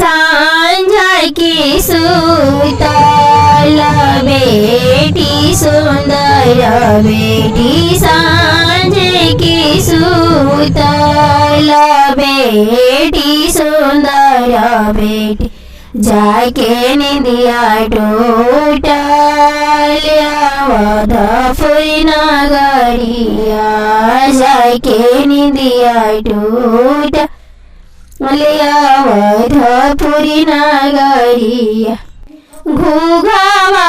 सांझा की सुतल बेटी सुंदर बेटी सांझ की सुतल बेटी सुंदर बेटी जाके निंदिया टूटल अवधपुर नगरिया जाके निंदिया टूटल अवधपुर नगरिया घुघावा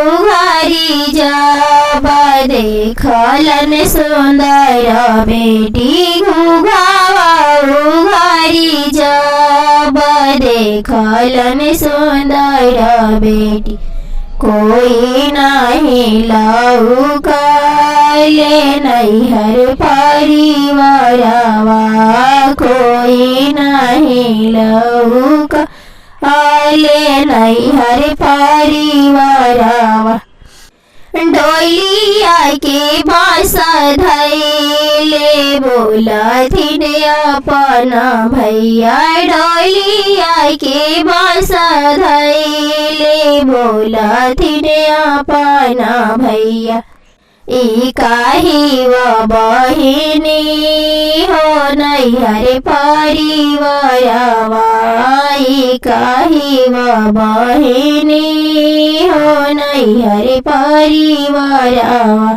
उघारी जब देखलन सुंदर बेटी घुघावा उघारी जब देखलन सुंदर बेटी कोई नहीं लौकले नैहर परिवारवा कोई नहीं लौकले नैहर परिवारवा डोलिया के बास धैले बोलथिन अपन भैया डोलिया के बास धैले बोलथिन अपन भैया ई काही व बहिनी हो नैहर परिवारवा ई काही व बहिनी हो नैहर परिवारवा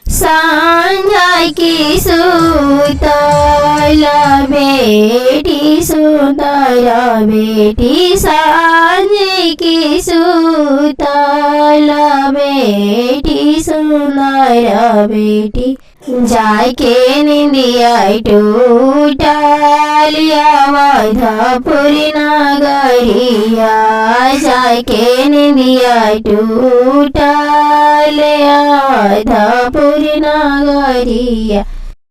सांझा की सुतल बेटी सुंदर बेटी सांझ की सुतल बेटी सुंदर बेटी जाके निंदिया टूटल अवधपुर नगरिया जाके निंदिया टूटल अवधपुर नगरिया।